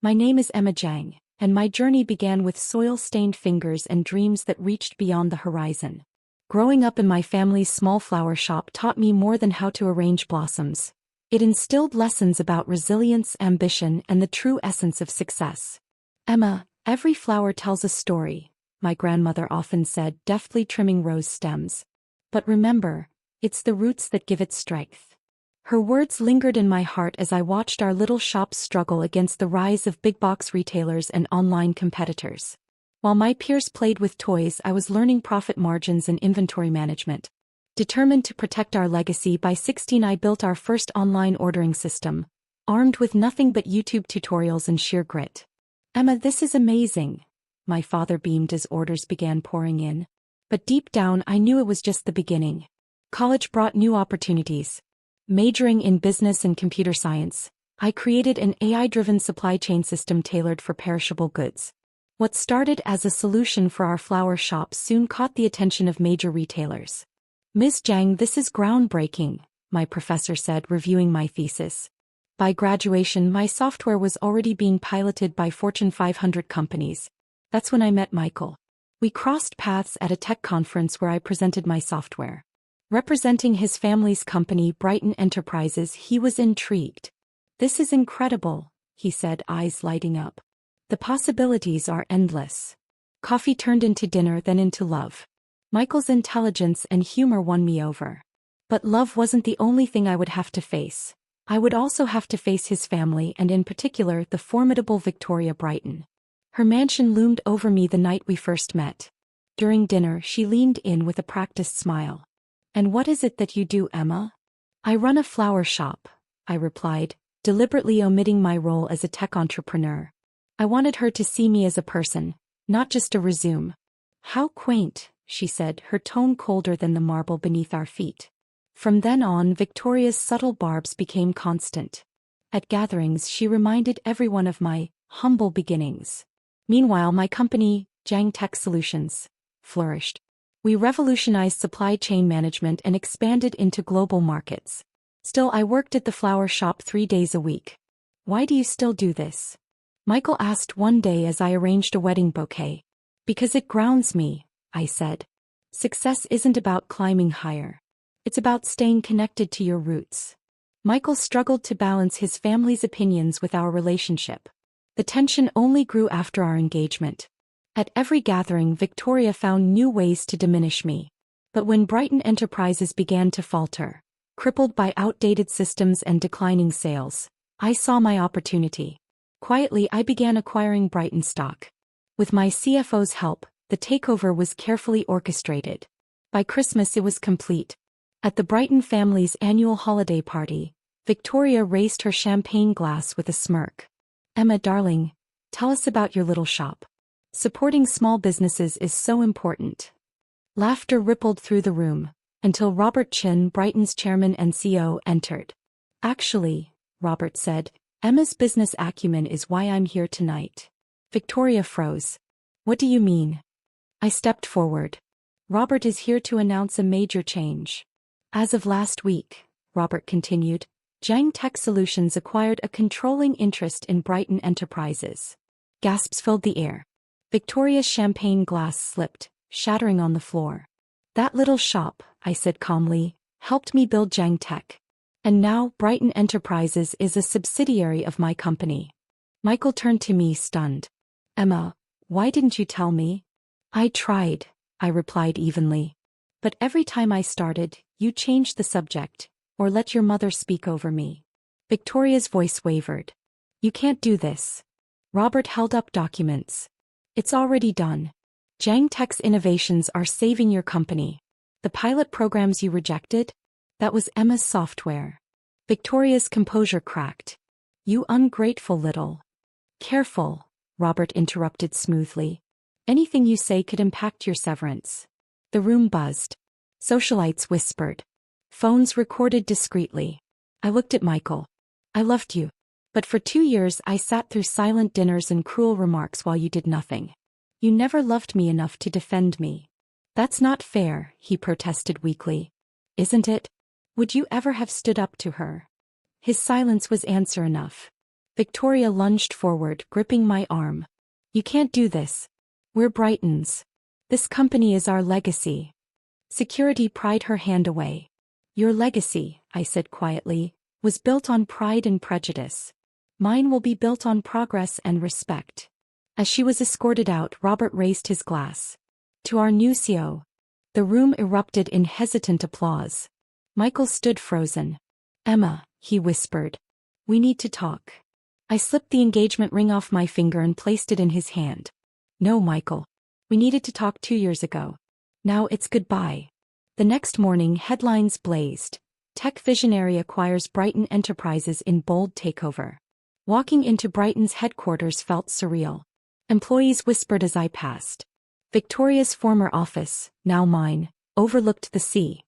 My name is Emma Jang, and my journey began with soil-stained fingers and dreams that reached beyond the horizon. Growing up in my family's small flower shop taught me more than how to arrange blossoms. It instilled lessons about resilience, ambition, and the true essence of success. Emma, every flower tells a story, my grandmother often said, deftly trimming rose stems. But remember, it's the roots that give it strength. Her words lingered in my heart as I watched our little shops struggle against the rise of big-box retailers and online competitors. While my peers played with toys, I was learning profit margins and inventory management. Determined to protect our legacy, by 16 I built our first online ordering system, armed with nothing but YouTube tutorials and sheer grit. Emma, this is amazing. My father beamed as orders began pouring in. But deep down I knew it was just the beginning. College brought new opportunities. Majoring in business and computer science, I created an AI-driven supply chain system tailored for perishable goods. What started as a solution for our flower shop soon caught the attention of major retailers. Ms. Jang, this is groundbreaking, my professor said, reviewing my thesis. By graduation, my software was already being piloted by Fortune 500 companies. That's when I met Michael. We crossed paths at a tech conference where I presented my software. Representing his family's company, Brighton Enterprises, he was intrigued. This is incredible, he said, eyes lighting up. The possibilities are endless. Coffee turned into dinner, then into love. Michael's intelligence and humor won me over. But love wasn't the only thing I would have to face. I would also have to face his family, and in particular the formidable Victoria Brighton. Her mansion loomed over me the night we first met. During dinner, she leaned in with a practiced smile. "And what is it that you do, Emma?" "I run a flower shop," I replied, deliberately omitting my role as a tech entrepreneur. I wanted her to see me as a person, not just a resume. "How quaint," she said, her tone colder than the marble beneath our feet. From then on, Victoria's subtle barbs became constant. At gatherings, she reminded everyone of my humble beginnings. Meanwhile, my company, Jang Tech Solutions, flourished. We revolutionized supply chain management and expanded into global markets. Still, I worked at the flower shop 3 days a week. "Why do you still do this?" Michael asked one day as I arranged a wedding bouquet. "Because it grounds me," I said. "Success isn't about climbing higher. It's about staying connected to your roots." Michael struggled to balance his family's opinions with our relationship. The tension only grew after our engagement. At every gathering, Victoria found new ways to diminish me. But when Brighton Enterprises began to falter, crippled by outdated systems and declining sales, I saw my opportunity. Quietly, I began acquiring Brighton stock. With my CFO's help, the takeover was carefully orchestrated. By Christmas, it was complete. At the Brighton family's annual holiday party, Victoria raised her champagne glass with a smirk. "Emma, darling, tell us about your little shop. Supporting small businesses is so important." Laughter rippled through the room, until Robert Chin, Brighton's chairman and CEO, entered. "Actually," Robert said, "Emma's business acumen is why I'm here tonight." Victoria froze. "What do you mean?" I stepped forward. "Robert is here to announce a major change. As of last week," Robert continued, "Jang Tech Solutions acquired a controlling interest in Brighton Enterprises." Gasps filled the air. Victoria's champagne glass slipped, shattering on the floor. "That little shop," I said calmly, "helped me build Jang Tech. And now Brighton Enterprises is a subsidiary of my company." Michael turned to me, stunned. "Emma, why didn't you tell me?" "I tried," I replied evenly. "But every time I started, you changed the subject, or let your mother speak over me." Victoria's voice wavered. "You can't do this." Robert held up documents. "It's already done. Jang Tech's innovations are saving your company. The pilot programs you rejected? That was Emma's software." Victoria's composure cracked. "You ungrateful little." "Careful," Robert interrupted smoothly. "Anything you say could impact your severance." The room buzzed. Socialites whispered. Phones recorded discreetly. I looked at Michael. "I loved you. But for 2 years I sat through silent dinners and cruel remarks while you did nothing. You never loved me enough to defend me." "That's not fair," he protested weakly. "Isn't it? Would you ever have stood up to her?" His silence was answer enough. Victoria lunged forward, gripping my arm. You can't do this. We're Brighton's. This company is our legacy. Security pried her hand away. Your legacy, I said quietly, was built on pride and prejudice. Mine will be built on progress and respect. As she was escorted out, Robert raised his glass. To our new CEO. The room erupted in hesitant applause. Michael stood frozen. Emma, he whispered. We need to talk. I slipped the engagement ring off my finger and placed it in his hand. No, Michael. We needed to talk 2 years ago. Now it's goodbye. The next morning, headlines blazed. Tech visionary acquires Brighton Enterprises in bold takeover. Walking into Brighton's headquarters felt surreal. Employees whispered as I passed. Victoria's former office, now mine, overlooked the sea.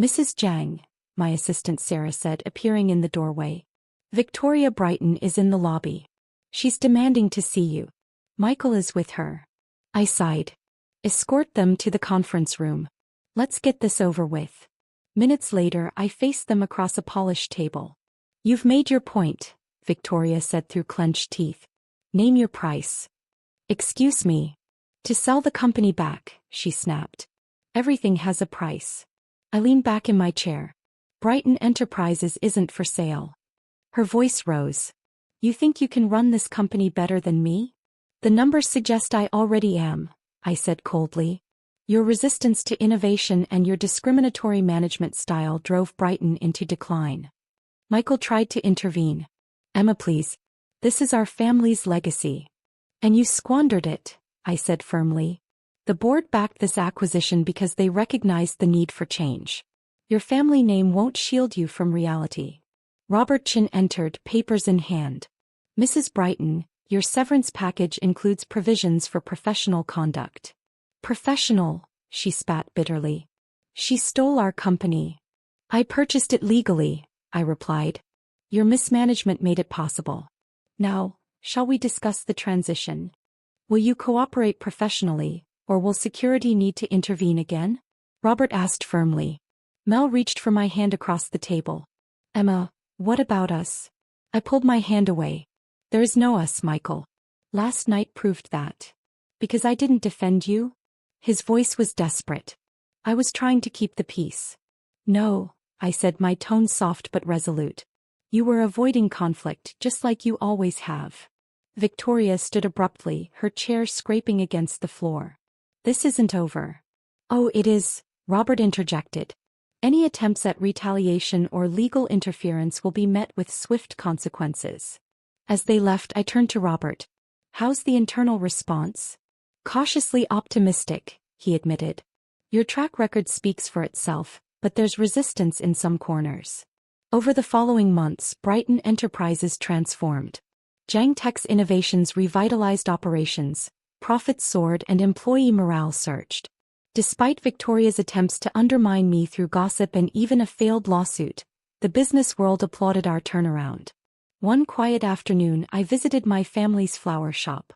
Mrs. Jang, my assistant Sarah said, appearing in the doorway. Victoria Brighton is in the lobby. She's demanding to see you. Michael is with her. I sighed. Escort them to the conference room. Let's get this over with. Minutes later, I faced them across a polished table. You've made your point, Victoria said through clenched teeth. Name your price. Excuse me. To sell the company back, she snapped. Everything has a price. I leaned back in my chair. Brighton Enterprises isn't for sale. Her voice rose. You think you can run this company better than me? The numbers suggest I already am, I said coldly. Your resistance to innovation and your discriminatory management style drove Brighton into decline. Michael tried to intervene. Emma, please. This is our family's legacy. And you squandered it, I said firmly. The board backed this acquisition because they recognized the need for change. Your family name won't shield you from reality. Robert Chin entered, papers in hand. Mrs. Brighton, your severance package includes provisions for professional conduct. Professional, she spat bitterly. She stole our company. I purchased it legally, I replied. Your mismanagement made it possible. Now, shall we discuss the transition? Will you cooperate professionally, or will security need to intervene again? Robert asked firmly. Mel reached for my hand across the table. Emma, what about us? I pulled my hand away. There is no us, Michael. Last night proved that. Because I didn't defend you? His voice was desperate. I was trying to keep the peace. No, I said, my tone soft but resolute. You were avoiding conflict, just like you always have. Victoria stood abruptly, her chair scraping against the floor. This isn't over. Oh, it is, Robert interjected. Any attempts at retaliation or legal interference will be met with swift consequences. As they left, I turned to Robert. How's the internal response? Cautiously optimistic, he admitted. Your track record speaks for itself, but there's resistance in some corners. Over the following months, Brighton Enterprises transformed. Jang Tech's innovations revitalized operations, profits soared and employee morale surged. Despite Victoria's attempts to undermine me through gossip and even a failed lawsuit, the business world applauded our turnaround. One quiet afternoon, I visited my family's flower shop.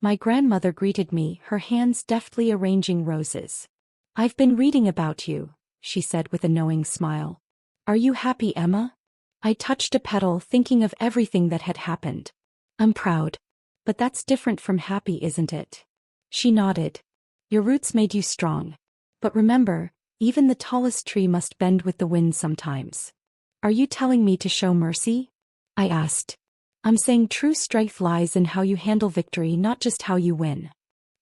My grandmother greeted me, her hands deftly arranging roses. I've been reading about you, she said with a knowing smile. Are you happy, Emma? I touched a petal, thinking of everything that had happened. I'm proud. But that's different from happy, isn't it? She nodded. Your roots made you strong. But remember, even the tallest tree must bend with the wind sometimes. Are you telling me to show mercy? I asked. I'm saying true strength lies in how you handle victory, not just how you win.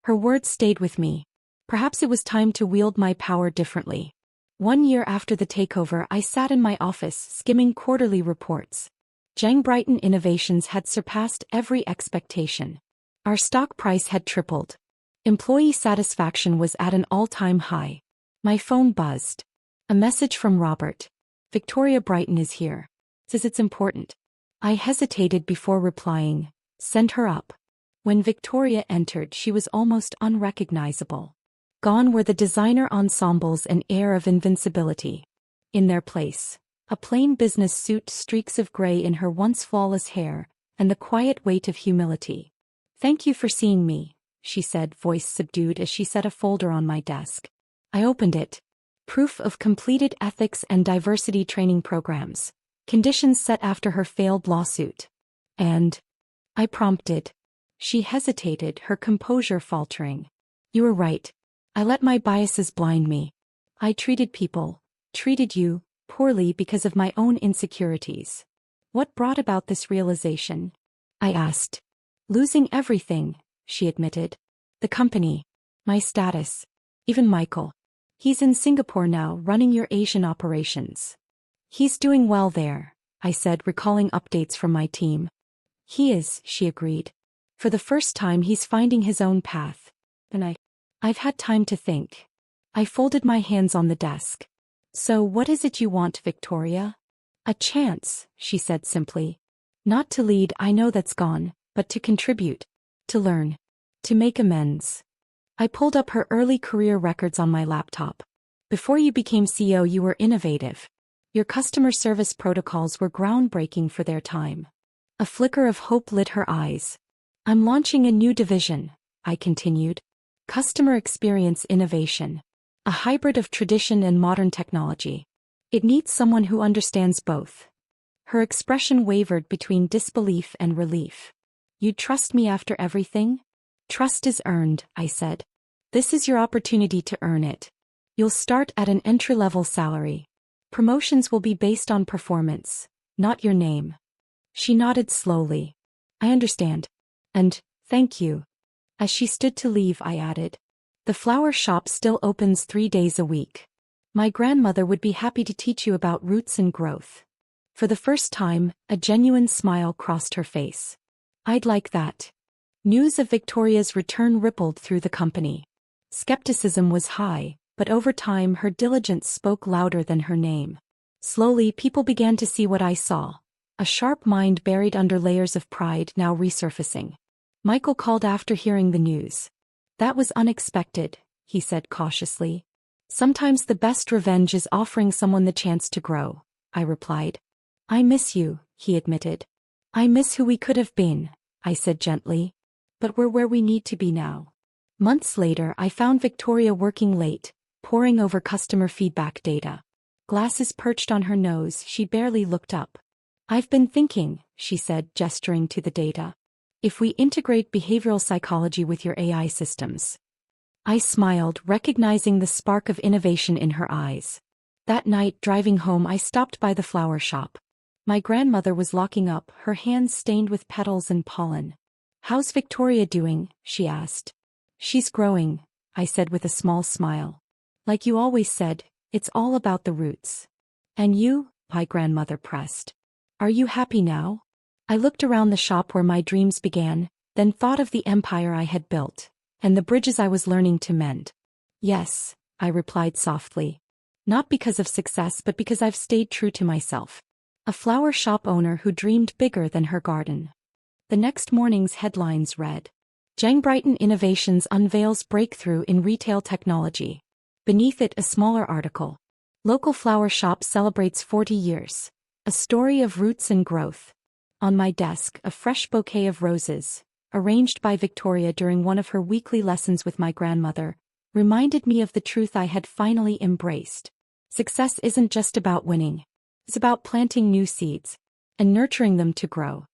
Her words stayed with me. Perhaps it was time to wield my power differently. 1 year after the takeover, I sat in my office, skimming quarterly reports. Jang Brighton Innovations had surpassed every expectation. Our stock price had tripled. Employee satisfaction was at an all-time high. My phone buzzed. A message from Robert. Victoria Brighton is here. Says it's important. I hesitated before replying. Send her up. When Victoria entered, she was almost unrecognizable. Gone were the designer ensembles and air of invincibility. In their place, a plain business suit, streaks of gray in her once flawless hair, and the quiet weight of humility. Thank you for seeing me, she said, voice subdued as she set a folder on my desk. I opened it. Proof of completed ethics and diversity training programs. Conditions set after her failed lawsuit. And I prompted. She hesitated, her composure faltering. You were right. I let my biases blind me. I treated you, poorly because of my own insecurities. What brought about this realization? I asked. Losing everything, she admitted. The company, my status, even Michael. He's in Singapore now, running your Asian operations. He's doing well there, I said, recalling updates from my team. He is, she agreed. For the first time he's finding his own path. And I've had time to think. I folded my hands on the desk. So what is it you want, Victoria? A chance, she said simply. Not to lead, I know that's gone, but to contribute. To learn. To make amends. I pulled up her early career records on my laptop. Before you became CEO, you were innovative. Your customer service protocols were groundbreaking for their time. A flicker of hope lit her eyes. I'm launching a new division, I continued. Customer experience innovation. A hybrid of tradition and modern technology. It needs someone who understands both. Her expression wavered between disbelief and relief. You'd trust me after everything? Trust is earned, I said. This is your opportunity to earn it. You'll start at an entry-level salary. Promotions will be based on performance, not your name. She nodded slowly. I understand. And, thank you. As she stood to leave, I added. The flower shop still opens 3 days a week. My grandmother would be happy to teach you about roots and growth. For the first time, a genuine smile crossed her face. I'd like that. News of Victoria's return rippled through the company. Skepticism was high, but over time her diligence spoke louder than her name. Slowly people began to see what I saw. A sharp mind buried under layers of pride now resurfacing. Michael called after hearing the news. That was unexpected, he said cautiously. Sometimes the best revenge is offering someone the chance to grow, I replied. I miss you, he admitted. I miss who we could have been, I said gently. But we're where we need to be now. Months later, I found Victoria working late, poring over customer feedback data. Glasses perched on her nose, she barely looked up. I've been thinking, she said, gesturing to the data. If we integrate behavioral psychology with your AI systems. I smiled, recognizing the spark of innovation in her eyes. That night, driving home, I stopped by the flower shop. My grandmother was locking up, her hands stained with petals and pollen. How's Victoria doing? She asked. She's growing, I said with a small smile. Like you always said, it's all about the roots. And you? My grandmother pressed. Are you happy now? I looked around the shop where my dreams began, then thought of the empire I had built, and the bridges I was learning to mend. Yes, I replied softly. Not because of success, but because I've stayed true to myself. A flower shop owner who dreamed bigger than her garden. The next morning's headlines read, Jang Brighton Innovations unveils breakthrough in retail technology. Beneath it, a smaller article. Local flower shop celebrates 40 years. A story of roots and growth. On my desk, a fresh bouquet of roses, arranged by Victoria during one of her weekly lessons with my grandmother, reminded me of the truth I had finally embraced. Success isn't just about winning. It's about planting new seeds and nurturing them to grow.